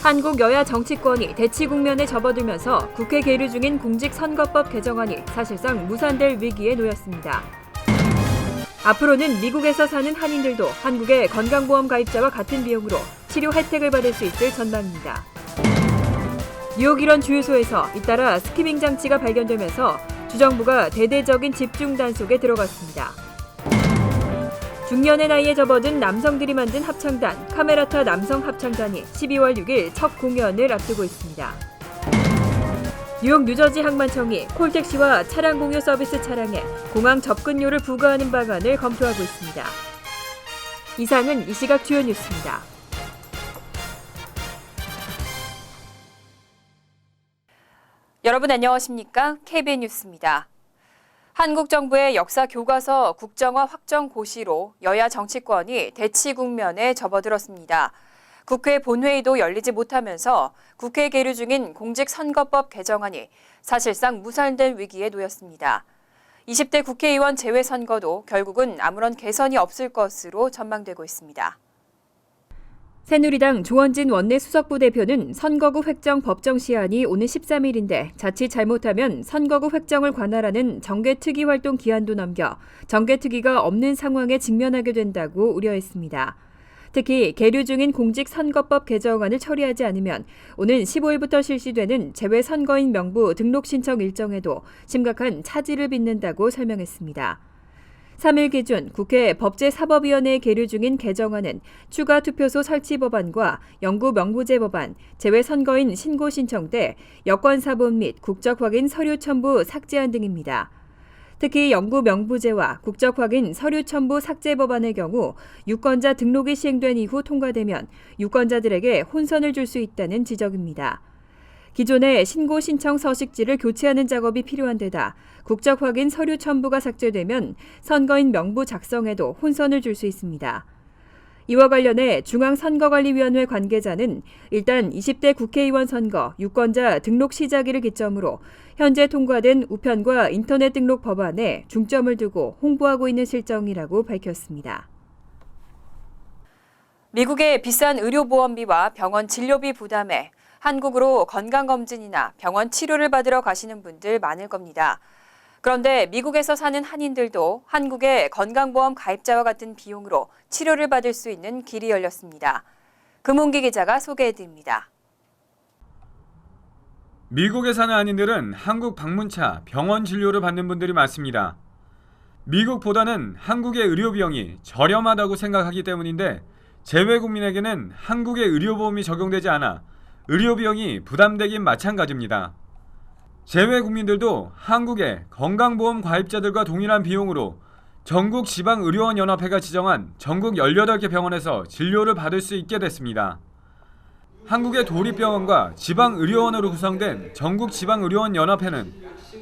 한국 여야 정치권이 대치 국면에 접어들면서 국회 계류 중인 공직선거법 개정안이 사실상 무산될 위기에 놓였습니다. 앞으로는 미국에서 사는 한인들도 한국의 건강보험 가입자와 같은 비용으로 치료 혜택을 받을 수 있을 전망입니다. 뉴욕 일원 주유소에서 잇따라 스키밍 장치가 발견되면서 주정부가 대대적인 집중 단속에 들어갔습니다. 중년의 나이에 접어든 남성들이 만든 합창단 카메라타 남성 합창단이 12월 6일 첫 공연을 앞두고 있습니다. 뉴욕 뉴저지 항만청이 콜택시와 차량 공유 서비스 차량에 공항 접근료를 부과하는 방안을 검토하고 있습니다. 이상은 이 시각 주요 뉴스입니다. 여러분 안녕하십니까? KBN 뉴스입니다. 한국 정부의 역사 교과서 국정화 확정 고시로 여야 정치권이 대치 국면에 접어들었습니다. 국회 본회의도 열리지 못하면서 국회 계류 중인 공직선거법 개정안이 사실상 무산될 위기에 놓였습니다. 20대 국회의원 재외선거도 결국은 아무런 개선이 없을 것으로 전망되고 있습니다. 새누리당 조원진 원내수석부 대표는 선거구 획정 법정 시한이 오는 13일인데 자칫 잘못하면 선거구 획정을 관할하는 정개특위 활동 기한도 넘겨 정개특위가 없는 상황에 직면하게 된다고 우려했습니다. 특히 계류 중인 공직선거법 개정안을 처리하지 않으면 오는 15일부터 실시되는 재외선거인 명부 등록 신청 일정에도 심각한 차질을 빚는다고 설명했습니다. 3일 기준 국회 법제사법위원회에 계류 중인 개정안은 추가 투표소 설치 법안과 영구 명부제 법안, 재외선거인 신고 신청 때 여권사본 및 국적 확인 서류 첨부 삭제안 등입니다. 특히 영구 명부제와 국적 확인 서류 첨부 삭제 법안의 경우 유권자 등록이 시행된 이후 통과되면 유권자들에게 혼선을 줄 수 있다는 지적입니다. 기존의 신고 신청 서식지를 교체하는 작업이 필요한 데다 국적 확인 서류 첨부가 삭제되면 선거인 명부 작성에도 혼선을 줄 수 있습니다. 이와 관련해 중앙선거관리위원회 관계자는 일단 20대 국회의원 선거 유권자 등록 시작일을 기점으로 현재 통과된 우편과 인터넷 등록 법안에 중점을 두고 홍보하고 있는 실정이라고 밝혔습니다. 미국의 비싼 의료보험비와 병원 진료비 부담에 한국으로 건강검진이나 병원 치료를 받으러 가시는 분들 많을 겁니다. 그런데 미국에서 사는 한인들도 한국의 건강보험 가입자와 같은 비용으로 치료를 받을 수 있는 길이 열렸습니다. 금홍기 기자가 소개해드립니다. 미국에 사는 한인들은 한국 방문차 병원 진료를 받는 분들이 많습니다. 미국보다는 한국의 의료 비용이 저렴하다고 생각하기 때문인데 재외 국민에게는 한국의 의료보험이 적용되지 않아 의료 비용이 부담되긴 마찬가지입니다. 재외 국민들도 한국의 건강보험 가입자들과 동일한 비용으로 전국 지방의료원 연합회가 지정한 전국 18개 병원에서 진료를 받을 수 있게 됐습니다. 한국의 도립병원과 지방의료원으로 구성된 전국 지방의료원 연합회는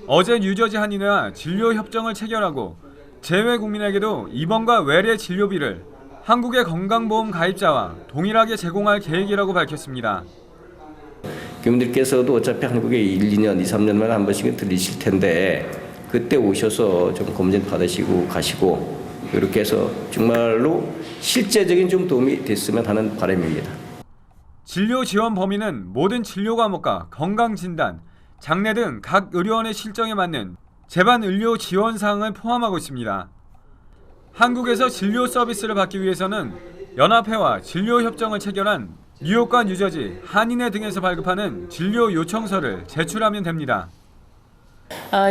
어제 뉴저지 한인회와 진료 협정을 체결하고 재외 국민에게도 입원과 외래 진료비를 한국의 건강보험 가입자와 동일하게 제공할 계획이라고 밝혔습니다. 교민들께서도 어차피 한국에 1, 2년, 2, 3년 만에 한 번씩은 들리실 텐데 그때 오셔서 좀 검진 받으시고 가시고 이렇게 해서 정말로 실제적인 좀 도움이 됐으면 하는 바람입니다. 진료 지원 범위는 모든 진료 과목과 건강진단, 장례 등 각 의료원의 실정에 맞는 재반 의료 지원 사항을 포함하고 있습니다. 한국에서 진료 서비스를 받기 위해서는 연합회와 진료 협정을 체결한 뉴욕과 뉴저지, 한인회 등에서 발급하는 진료 요청서를 제출하면 됩니다.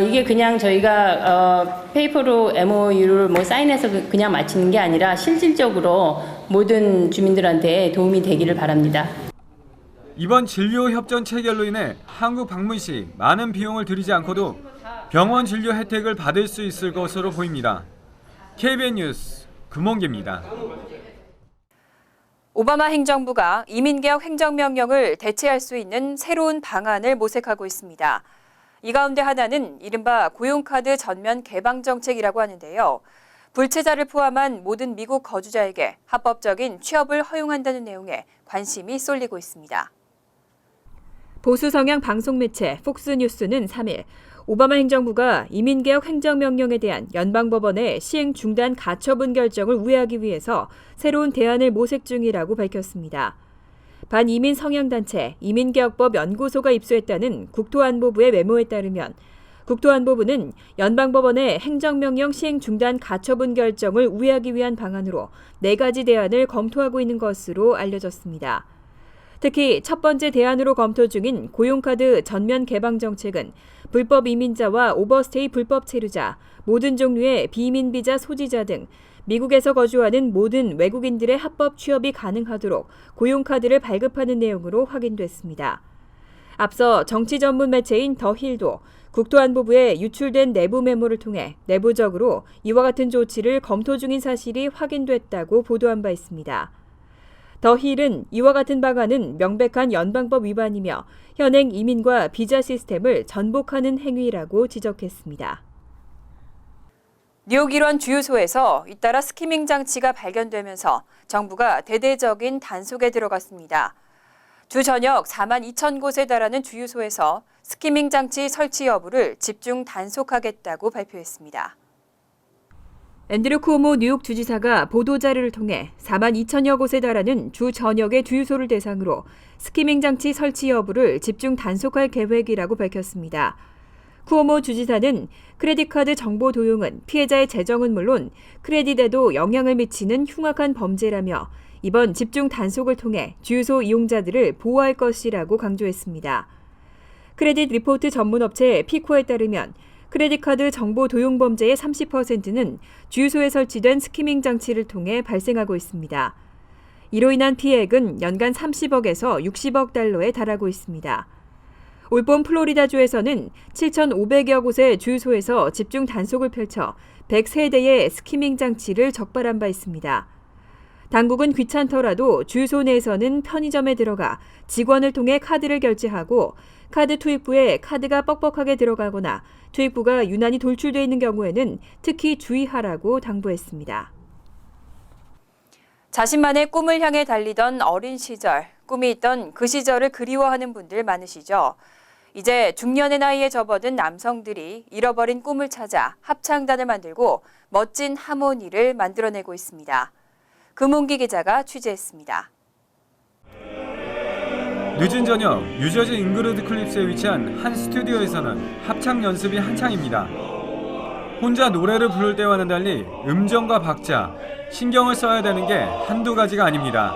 이게 그냥 저희가 페이퍼로 MOU를 사인해서 그냥 마치는 게 아니라 실질적으로 모든 주민들한테 도움이 되기를 바랍니다. 이번 진료 협정 체결로 인해 한국 방문 시 많은 비용을 들이지 않고도 병원 진료 혜택을 받을 수 있을 것으로 보입니다. KBN 뉴스 금홍기입니다. 오바마 행정부가 이민개혁 행정명령을 대체할 수 있는 새로운 방안을 모색하고 있습니다. 이 가운데 하나는 이른바 고용카드 전면 개방 정책이라고 하는데요. 불체자를 포함한 모든 미국 거주자에게 합법적인 취업을 허용한다는 내용에 관심이 쏠리고 있습니다. 보수 성향 방송 매체 폭스뉴스는 3일 오바마 행정부가 이민개혁 행정명령에 대한 연방법원의 시행 중단 가처분 결정을 우회하기 위해서 새로운 대안을 모색 중이라고 밝혔습니다. 반이민 성향단체 이민개혁법 연구소가 입수했다는 국토안보부의 메모에 따르면 국토안보부는 연방법원의 행정명령 시행 중단 가처분 결정을 우회하기 위한 방안으로 4가지 대안을 검토하고 있는 것으로 알려졌습니다. 특히 첫 번째 대안으로 검토 중인 고용카드 전면 개방 정책은 불법 이민자와 오버스테이 불법 체류자, 모든 종류의 비이민 비자 소지자 등 미국에서 거주하는 모든 외국인들의 합법 취업이 가능하도록 고용카드를 발급하는 내용으로 확인됐습니다. 앞서 정치 전문 매체인 더 힐도 국토안보부에 유출된 내부 메모를 통해 내부적으로 이와 같은 조치를 검토 중인 사실이 확인됐다고 보도한 바 있습니다. 더 힐은 이와 같은 방안은 명백한 연방법 위반이며 현행 이민과 비자 시스템을 전복하는 행위라고 지적했습니다. 뉴욕 일원 주유소에서 잇따라 스키밍 장치가 발견되면서 정부가 대대적인 단속에 들어갔습니다. 주 전역 4만 2천 곳에 달하는 주유소에서 스키밍 장치 설치 여부를 집중 단속하겠다고 발표했습니다. 앤드류 쿠오모 뉴욕 주지사가 보도자료를 통해 4만 2천여 곳에 달하는 주 전역의 주유소를 대상으로 스키밍 장치 설치 여부를 집중 단속할 계획이라고 밝혔습니다. 쿠오모 주지사는 크레딧카드 정보 도용은 피해자의 재정은 물론 크레딧에도 영향을 미치는 흉악한 범죄라며 이번 집중 단속을 통해 주유소 이용자들을 보호할 것이라고 강조했습니다. 크레딧 리포트 전문업체 피코에 따르면 크레딧카드 정보 도용 범죄의 30%는 주유소에 설치된 스키밍 장치를 통해 발생하고 있습니다. 이로 인한 피해액은 연간 30억에서 60억 달러에 달하고 있습니다. 올봄 플로리다주에서는 7,500여 곳의 주유소에서 집중 단속을 펼쳐 103대의 스키밍 장치를 적발한 바 있습니다. 당국은 귀찮더라도 주유소 내에서는 편의점에 들어가 직원을 통해 카드를 결제하고 카드 투입부에 카드가 뻑뻑하게 들어가거나 투입부가 유난히 돌출되어 있는 경우에는 특히 주의하라고 당부했습니다. 자신만의 꿈을 향해 달리던 어린 시절, 꿈이 있던 그 시절을 그리워하는 분들 많으시죠? 이제 중년의 나이에 접어든 남성들이 잃어버린 꿈을 찾아 합창단을 만들고 멋진 하모니를 만들어내고 있습니다. 금홍기 기자가 취재했습니다. 늦은 저녁 뉴저지 잉그루드 클립스에 위치한 한 스튜디오에서는 합창 연습이 한창입니다. 혼자 노래를 부를 때와는 달리 음정과 박자, 신경을 써야 되는 게 한두 가지가 아닙니다.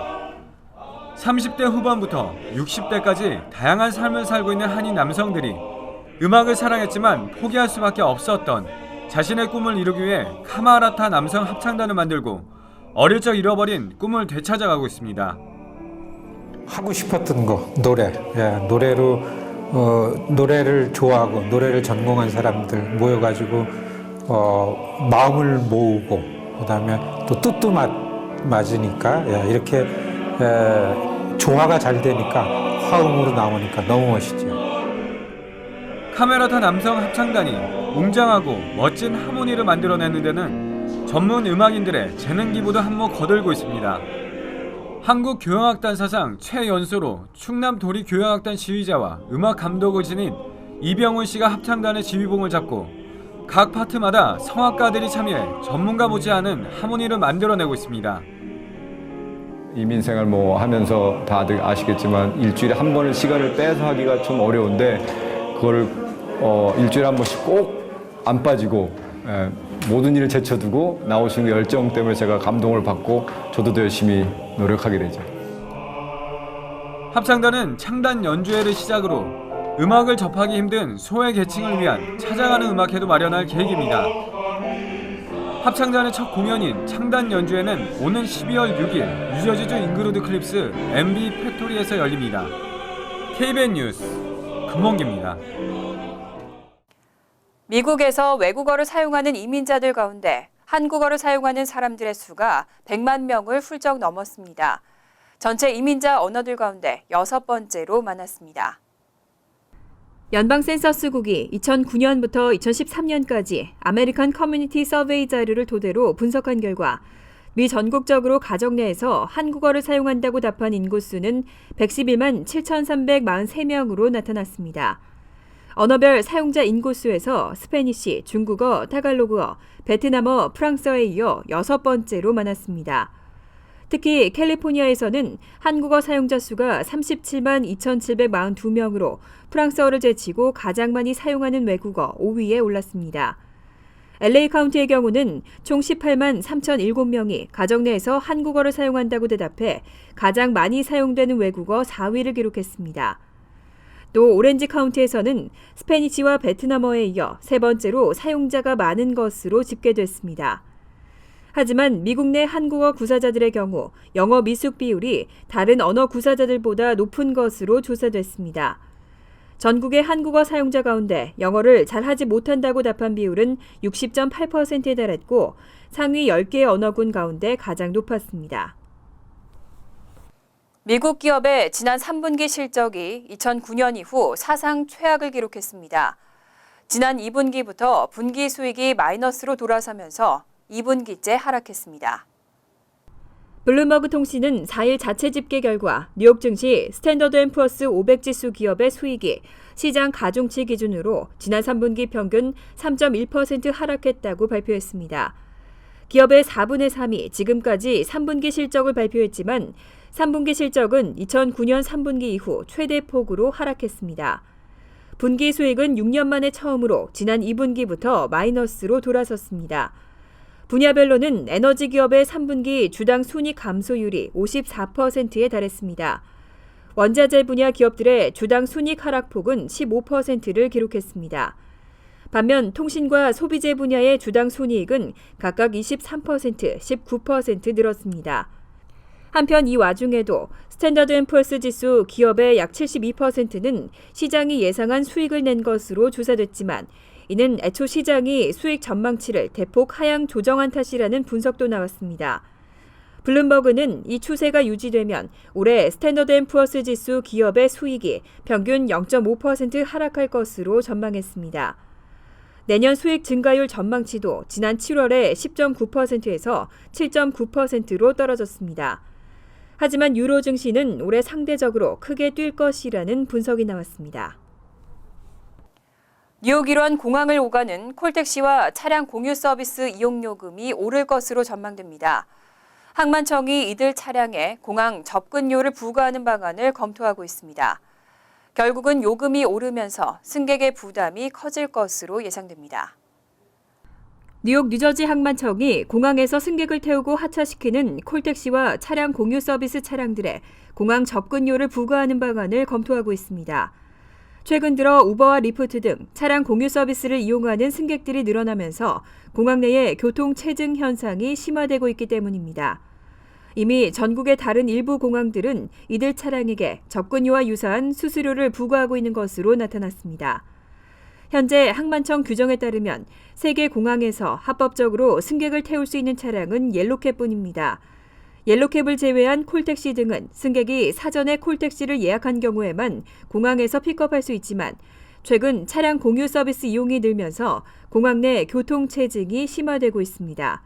30대 후반부터 60대까지 다양한 삶을 살고 있는 한인 남성들이 음악을 사랑했지만 포기할 수밖에 없었던 자신의 꿈을 이루기 위해 카마라타 남성 합창단을 만들고 어릴 적 잃어버린 꿈을 되찾아가고 있습니다. 하고 싶었던 거, 노래. 노래로 노래를 좋아하고 노래를 전공한 사람들 모여가지고 마음을 모으고 그다음에 또 뜻도 맞으니까 이렇게 조화가 잘 되니까 화음으로 나오니까 너무 멋있죠. 카메라타 남성 합창단이 웅장하고 멋진 하모니를 만들어내는 데는 전문 음악인들의 재능 기부도 한몫 거들고 있습니다. 한국 교향악단 사상 최연소로 충남 도리 교향악단 지휘자와 음악 감독을 지닌 이병훈 씨가 합창단의 지휘봉을 잡고 각 파트마다 성악가들이 참여해 전문가 못지않은 하모니를 만들어내고 있습니다. 이민 생활 하면서 다들 아시겠지만 일주일에 한 번은 시간을 빼서 하기가 좀 어려운데 그걸 일주일에 한 번씩 꼭 안 빠지고 모든 일을 제쳐두고 나오시는 열정 때문에 제가 감동을 받고 저도 더 열심히 노력하게 되죠. 합창단은 창단 연주회를 시작으로 음악을 접하기 힘든 소외 계층을 위한 찾아가는 음악회도 마련할 계획입니다. 합창단의 첫 공연인 창단 연주회는 오는 12월 6일 뉴저지주 잉그루드 클립스 MB 팩토리에서 열립니다. KBN 뉴스 금홍기입니다. 미국에서 외국어를 사용하는 이민자들 가운데 한국어를 사용하는 사람들의 수가 100만 명을 훌쩍 넘었습니다. 전체 이민자 언어들 가운데 6번째로 많았습니다. 연방 센서스국이 2009년부터 2013년까지 아메리칸 커뮤니티 서베이 자료를 토대로 분석한 결과 미 전국적으로 가정 내에서 한국어를 사용한다고 답한 인구수는 111만 7,343명으로 나타났습니다. 언어별 사용자 인구수에서 스페니쉬, 중국어, 타갈로그어, 베트남어, 프랑스어에 이어 6번째로 많았습니다. 특히 캘리포니아에서는 한국어 사용자 수가 37만 2,742명으로 프랑스어를 제치고 가장 많이 사용하는 외국어 5위에 올랐습니다. LA 카운티의 경우는 총 18만 3,007명이 가정 내에서 한국어를 사용한다고 대답해 가장 많이 사용되는 외국어 4위를 기록했습니다. 또 오렌지 카운티에서는 스페니쉬와 베트남어에 이어 세 번째로 사용자가 많은 것으로 집계됐습니다. 하지만 미국 내 한국어 구사자들의 경우 영어 미숙 비율이 다른 언어 구사자들보다 높은 것으로 조사됐습니다. 전국의 한국어 사용자 가운데 영어를 잘하지 못한다고 답한 비율은 60.8%에 달했고 상위 10개의 언어군 가운데 가장 높았습니다. 미국 기업의 지난 3분기 실적이 2009년 이후 사상 최악을 기록했습니다. 지난 2분기부터 분기 수익이 마이너스로 돌아서면서 2분기째 하락했습니다. 블룸버그 통신은 4일 자체 집계 결과 뉴욕 증시 스탠더드&푸어스 500 지수 기업의 수익이 시장 가중치 기준으로 지난 3분기 평균 3.1% 하락했다고 발표했습니다. 기업의 4분의 3이 지금까지 3분기 실적을 발표했지만 3분기 실적은 2009년 3분기 이후 최대 폭으로 하락했습니다. 분기 수익은 6년 만에 처음으로 지난 2분기부터 마이너스로 돌아섰습니다. 분야별로는 에너지 기업의 3분기 주당 순이익 감소율이 54%에 달했습니다. 원자재 분야 기업들의 주당 순이익 하락폭은 15%를 기록했습니다. 반면 통신과 소비재 분야의 주당 순이익은 각각 23%, 19% 늘었습니다. 한편 이 와중에도 스탠더드&푸어스 지수 기업의 약 72%는 시장이 예상한 수익을 낸 것으로 조사됐지만 이는 애초 시장이 수익 전망치를 대폭 하향 조정한 탓이라는 분석도 나왔습니다. 블룸버그는 이 추세가 유지되면 올해 스탠더드&푸어스 지수 기업의 수익이 평균 0.5% 하락할 것으로 전망했습니다. 내년 수익 증가율 전망치도 지난 7월에 10.9%에서 7.9%로 떨어졌습니다. 하지만 유로 증시는 올해 상대적으로 크게 뛸 것이라는 분석이 나왔습니다. 뉴욕 일원 공항을 오가는 콜택시와 차량 공유 서비스 이용 요금이 오를 것으로 전망됩니다. 항만청이 이들 차량에 공항 접근료를 부과하는 방안을 검토하고 있습니다. 결국은 요금이 오르면서 승객의 부담이 커질 것으로 예상됩니다. 뉴욕 뉴저지 항만청이 공항에서 승객을 태우고 하차시키는 콜택시와 차량 공유 서비스 차량들의 공항 접근료를 부과하는 방안을 검토하고 있습니다. 최근 들어 우버와 리프트 등 차량 공유 서비스를 이용하는 승객들이 늘어나면서 공항 내의 교통 체증 현상이 심화되고 있기 때문입니다. 이미 전국의 다른 일부 공항들은 이들 차량에게 접근료와 유사한 수수료를 부과하고 있는 것으로 나타났습니다. 현재 항만청 규정에 따르면 세계 공항에서 합법적으로 승객을 태울 수 있는 차량은 옐로캡뿐입니다. 옐로캡을 제외한 콜택시 등은 승객이 사전에 콜택시를 예약한 경우에만 공항에서 픽업할 수 있지만 최근 차량 공유 서비스 이용이 늘면서 공항 내 교통 체증이 심화되고 있습니다.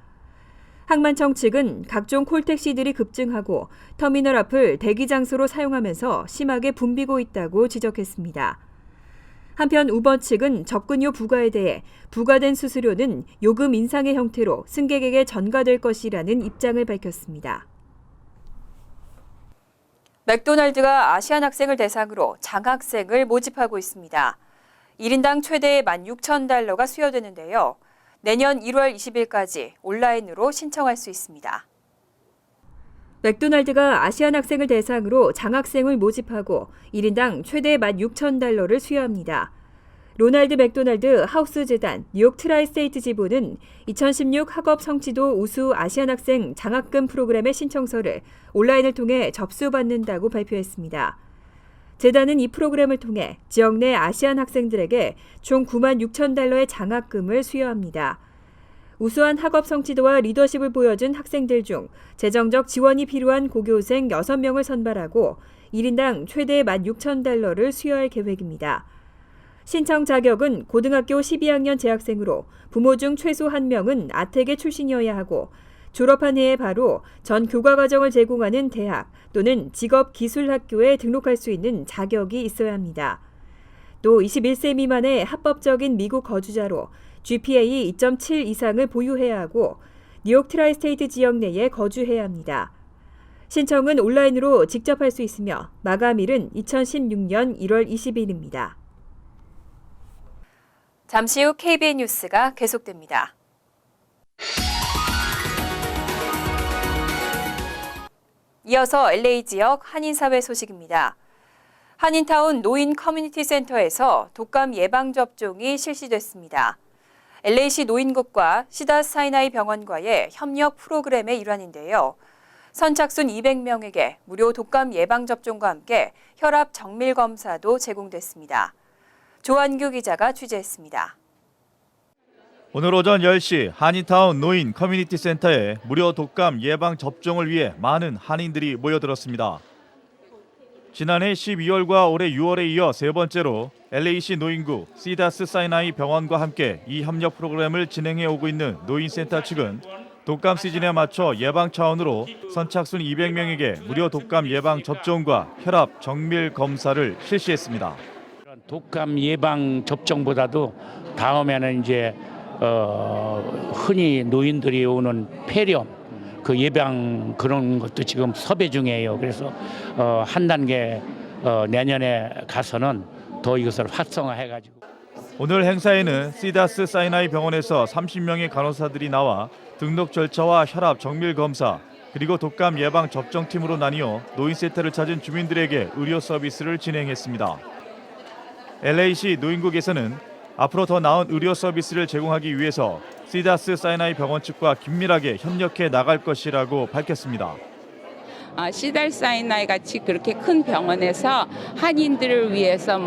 항만청 측은 각종 콜택시들이 급증하고 터미널 앞을 대기 장소로 사용하면서 심하게 붐비고 있다고 지적했습니다. 한편 우버 측은 접근료 부과에 대해 부과된 수수료는 요금 인상의 형태로 승객에게 전가될 것이라는 입장을 밝혔습니다. 맥도날드가 아시안 학생을 대상으로 장학생을 모집하고 있습니다. 1인당 최대 16,000달러가 수여되는데요. 내년 1월 20일까지 온라인으로 신청할 수 있습니다. 맥도날드가 아시안 학생을 대상으로 장학생을 모집하고 1인당 최대 16,000달러를 수여합니다. 로날드 맥도날드 하우스 재단 뉴욕 트라이스테이트 지부는 2016 학업 성취도 우수 아시안 학생 장학금 프로그램의 신청서를 온라인을 통해 접수받는다고 발표했습니다. 재단은 이 프로그램을 통해 지역 내 아시안 학생들에게 총 96,000달러의 장학금을 수여합니다. 우수한 학업 성취도와 리더십을 보여준 학생들 중 재정적 지원이 필요한 고교생 6명을 선발하고 1인당 최대 16,000달러를 수여할 계획입니다. 신청 자격은 고등학교 12학년 재학생으로 부모 중 최소 1명은 아텍의 출신이어야 하고 졸업한 해에 바로 전 교과과정을 제공하는 대학 또는 직업기술학교에 등록할 수 있는 자격이 있어야 합니다. 또 21세 미만의 합법적인 미국 거주자로 GPA 2.7 이상을 보유해야 하고 뉴욕 트라이스테이트 지역 내에 거주해야 합니다. 신청은 온라인으로 직접 할 수 있으며 마감일은 2016년 1월 20일입니다. 잠시 후 KBN 뉴스가 계속됩니다. 이어서 LA 지역 한인사회 소식입니다. 한인타운 노인 커뮤니티 센터에서 독감 예방접종이 실시됐습니다. LA시 노인국과 시다사이나이 병원과의 협력 프로그램의 일환인데요. 선착순 200명에게 무료 독감 예방접종과 함께 혈압 정밀 검사도 제공됐습니다. 조한규 기자가 취재했습니다. 오늘 오전 10시 한인타운 노인 커뮤니티 센터에 무료 독감 예방 접종을 위해 많은 한인들이 모여들었습니다. 지난해 12월과 올해 6월에 이어 세 번째로 LA시 노인구 시다스 사이나이 병원과 함께 이 협력 프로그램을 진행해 오고 있는 노인센터 측은 독감 시즌에 맞춰 예방 차원으로 선착순 200명에게 무료 독감 예방 접종과 혈압 정밀 검사를 실시했습니다. 독감 예방 접종보다도 다음에는 이제 흔히 노인들이 오는 폐렴 그 예방 그런 것도 지금 섭외 중이에요. 그래서 한 단계 내년에 가서는 더 이것을 활성화해가지고. 오늘 행사에는 시다스 사이나이 병원에서 30명의 간호사들이 나와 등록 절차와 혈압 정밀 검사 그리고 독감 예방 접종팀으로 나뉘어 노인센터를 찾은 주민들에게 의료 서비스를 진행했습니다. LA시 노인국에서는 앞으로 더 나은 의료 서비스를 제공하기 위해서 시다스 사이나이 병원 측과 긴밀하게 협력해 나갈 것이라고 밝혔습니다. 시다스 사이나이 같이 그렇게 큰 병원에서 한인들을 위해서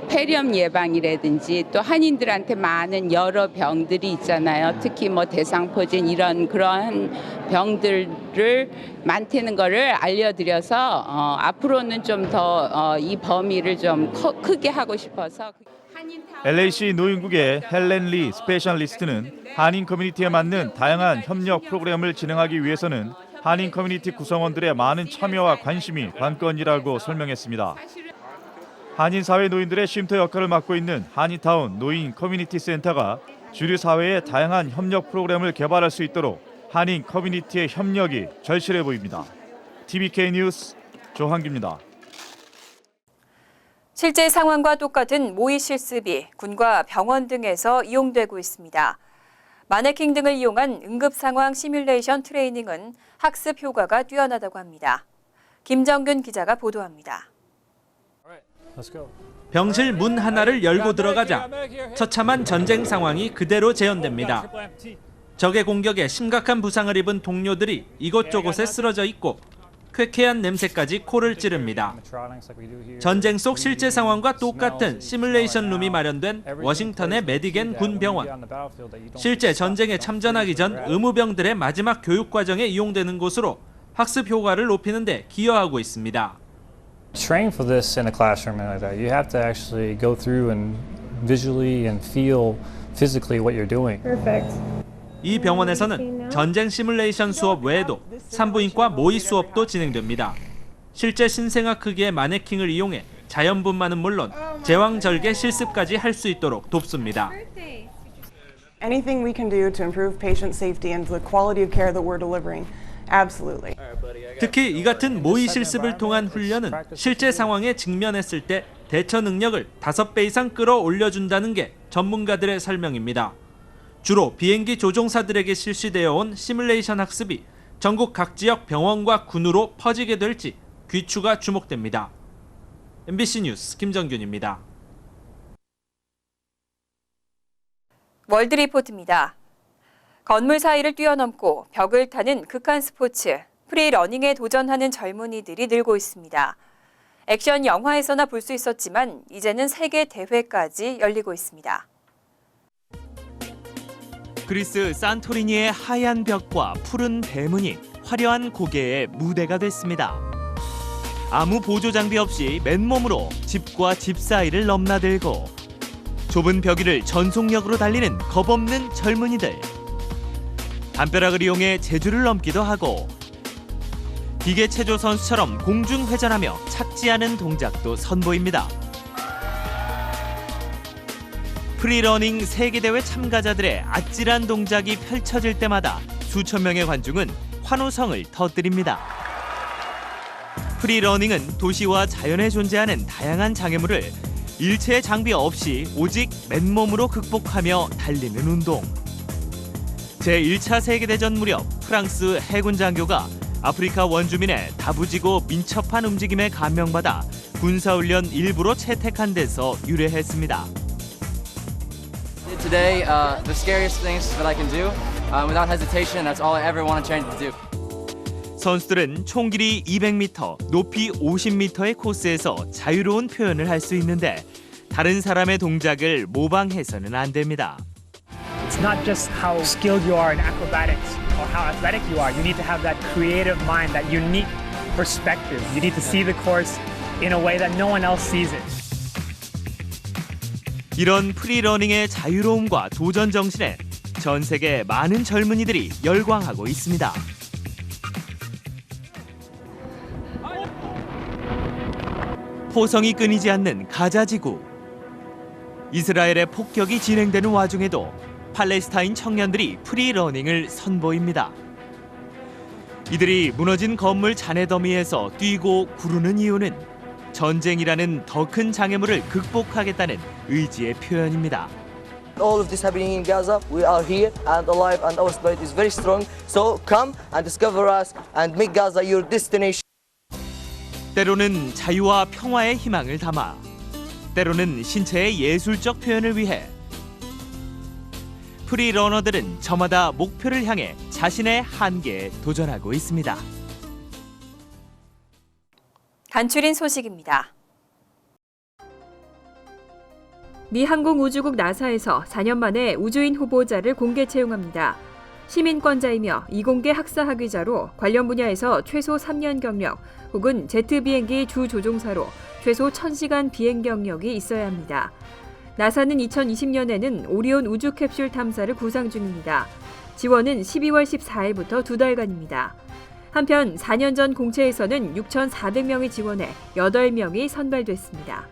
폐렴 예방이라든지 또 한인들한테 많은 여러 병들이 있잖아요. 특히 대상포진 이런 그런 병들을 많다는 거를 알려드려서 앞으로는 좀 더 이 범위를 좀 크게 하고 싶어서. LA시 노인국의 헬렌 리 스페셜리스트는 한인 커뮤니티에 맞는 다양한 협력 프로그램을 진행하기 위해서는 한인 커뮤니티 구성원들의 많은 참여와 관심이 관건이라고 설명했습니다. 한인 사회 노인들의 쉼터 역할을 맡고 있는 한인타운 노인 커뮤니티 센터가 주류 사회의 다양한 협력 프로그램을 개발할 수 있도록 한인 커뮤니티의 협력이 절실해 보입니다. TVK 뉴스 조한규입니다. 실제 상황과 똑같은 모의 실습이 군과 병원 등에서 이용되고 있습니다. 마네킹 등을 이용한 응급 상황 시뮬레이션 트레이닝은 학습 효과가 뛰어나다고 합니다. 김정균 기자가 보도합니다. 병실 문 하나를 열고 들어가자 처참한 전쟁 상황이 그대로 재현됩니다. 적의 공격에 심각한 부상을 입은 동료들이 이곳저곳에 쓰러져 있고 쾌쾌한 냄새까지 코를 찌릅니다. 전쟁 속 실제 상황과 똑같은 시뮬레이션 룸이 마련된 워싱턴의 메디겐 군병원. 실제 전쟁에 참전하기 전 의무병들의 마지막 교육 과정에 이용되는 곳으로 학습 효과를 높이는 데 기여하고 있습니다. Train for this in a classroom like that. You have to actually go through and visually and feel physically what you're doing. Perfect. 이 병원에서는 전쟁 시뮬레이션 수업 외에도 산부인과 모의 수업도 진행됩니다. 실제 신생아 크기의 마네킹을 이용해 자연분만은 물론 제왕절개 실습까지 할 수 있도록 돕습니다. Anything we can do to improve patient safety and the quality of care that we're delivering. Absolutely. 특히 이 같은 모의 실습을 통한 훈련은 실제 상황에 직면했을 때 대처 능력을 5배 이상 끌어올려준다는 게 전문가들의 설명입니다. 주로 비행기 조종사들에게 실시되어 온 시뮬레이션 학습이 전국 각 지역 병원과 군으로 퍼지게 될지 귀추가 주목됩니다. MBC 뉴스 김정균입니다. 월드리포트입니다. 건물 사이를 뛰어넘고 벽을 타는 극한 스포츠, 프리러닝에 도전하는 젊은이들이 늘고 있습니다. 액션 영화에서나 볼 수 있었지만 이제는 세계 대회까지 열리고 있습니다. 그리스 산토리니의 하얀 벽과 푸른 대문이 화려한 고개의 무대가 됐습니다. 아무 보조 장비 없이 맨몸으로 집과 집 사이를 넘나들고 좁은 벽 위를 전속력으로 달리는 겁없는 젊은이들. 담벼락을 이용해 제주를 넘기도 하고 기계 체조 선수처럼 공중 회전하며 착지 않은 동작도 선보입니다. 프리러닝 세계대회 참가자들의 아찔한 동작이 펼쳐질 때마다 수천 명의 관중은 환호성을 터뜨립니다. 프리러닝은 도시와 자연에 존재하는 다양한 장애물을 일체 장비 없이 오직 맨몸으로 극복하며 달리는 운동. 제1차 세계대전 무렵 프랑스 해군 장교가 아프리카 원주민의 다부지고 민첩한 움직임에 감명받아 군사훈련 일부로 채택한 데서 유래했습니다. Today, the scariest things that I can do, without hesitation, that's all I ever want to train to do. 선수들은 총 길이 200m, 높이 50m의 코스에서 자유로운 표현을 할 수 있는데 다른 사람의 동작을 모방해서는 안 됩니다. It's not just how skilled you are in acrobatics or how athletic you are. You need to have that creative mind, that unique perspective. You need to see the course in a way that no one else sees it. 이런 프리러닝의 자유로움과 도전 정신에 전 세계 많은 젊은이들이 열광하고 있습니다. 포성이 끊이지 않는 가자 지구. 이스라엘의 폭격이 진행되는 와중에도 팔레스타인 청년들이 프리러닝을 선보입니다. 이들이 무너진 건물 잔해 더미에서 뛰고 구르는 이유는 전쟁이라는 더 큰 장애물을 극복하겠다는 의지의 표현입니다. All of this happening in Gaza, we are here and alive and our spirit is very strong. So come and discover us and make Gaza your destination. 때로는 자유와 평화의 희망을 담아, 때로는 신체의 예술적 표현을 위해 프리러너들은 저마다 목표를 향해 자신의 한계에 도전하고 있습니다. 간추린 소식입니다. 미 항공우주국 나사에서 4년 만에 우주인 후보자를 공개 채용합니다. 시민권자이며 이공계 학사 학위자로 관련 분야에서 최소 3년 경력 혹은 제트 비행기 주 조종사로 최소 1000시간 비행 경력이 있어야 합니다. 나사는 2020년에는 오리온 우주 캡슐 탐사를 구상 중입니다. 지원은 12월 14일부터 2달간입니다. 한편 4년 전 공채에서는 6,400명이 지원해 8명이 선발됐습니다.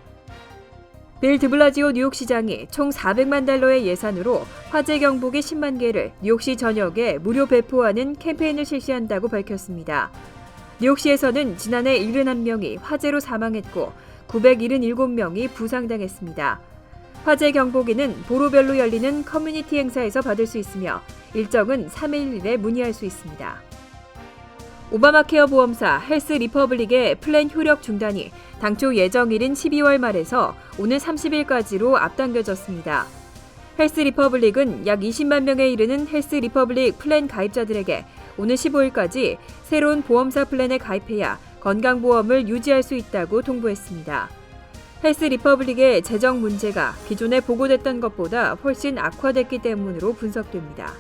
빌 드블라지오 뉴욕시장이 총 400만 달러의 예산으로 화재 경보기 10만 개를 뉴욕시 전역에 무료 배포하는 캠페인을 실시한다고 밝혔습니다. 뉴욕시에서는 지난해 71명이 화재로 사망했고 977명이 부상당했습니다. 화재 경보기는 보로별로 열리는 커뮤니티 행사에서 받을 수 있으며 일정은 3일 이내 문의할 수 있습니다. 오바마케어 보험사 헬스 리퍼블릭의 플랜 효력 중단이 당초 예정일인 12월 말에서 오늘 30일까지로 앞당겨졌습니다. 헬스 리퍼블릭은 약 20만 명에 이르는 헬스 리퍼블릭 플랜 가입자들에게 오늘 15일까지 새로운 보험사 플랜에 가입해야 건강보험을 유지할 수 있다고 통보했습니다. 헬스 리퍼블릭의 재정 문제가 기존에 보고됐던 것보다 훨씬 악화됐기 때문으로 분석됩니다.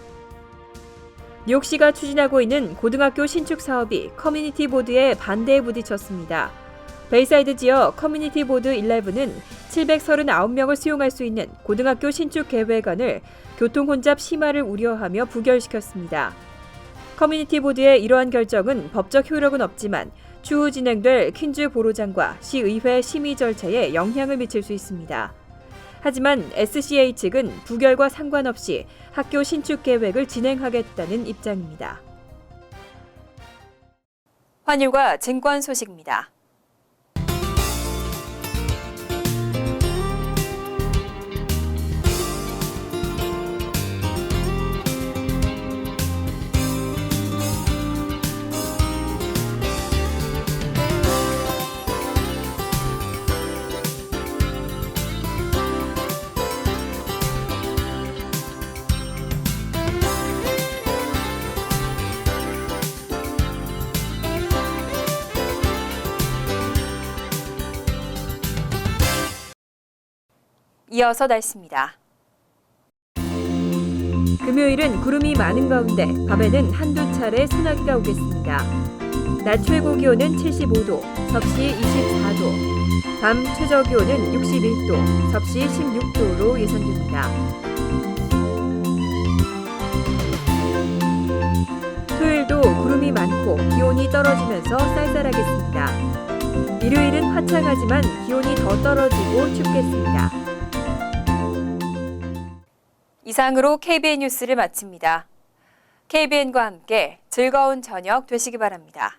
뉴욕시가 추진하고 있는 고등학교 신축 사업이 커뮤니티 보드의 반대에 부딪혔습니다. 베이사이드 지역 커뮤니티 보드 11은 739명을 수용할 수 있는 고등학교 신축 계획안을 교통 혼잡 심화를 우려하며 부결시켰습니다. 커뮤니티 보드의 이러한 결정은 법적 효력은 없지만 추후 진행될 퀸즈 보로장과 시의회 심의 절차에 영향을 미칠 수 있습니다. 하지만 SCA 측은 부결과 상관없이 학교 신축 계획을 진행하겠다는 입장입니다. 환율과 증권 소식입니다. 이어서 날씨입니다. 금요일은 구름이 많은 가운데 밤에는 한두 차례 소나기가 오겠습니다. 낮 최고 기온은 75도, 섭씨 24도, 밤 최저 기온은 61도, 섭씨 16도로 예상됩니다. 토요일도 구름이 많고 기온이 떨어지면서 쌀쌀하겠습니다. 일요일은 화창하지만 기온이 더 떨어지고 춥겠습니다. 이상으로 KBN 뉴스를 마칩니다. KBN과 함께 즐거운 저녁 되시기 바랍니다.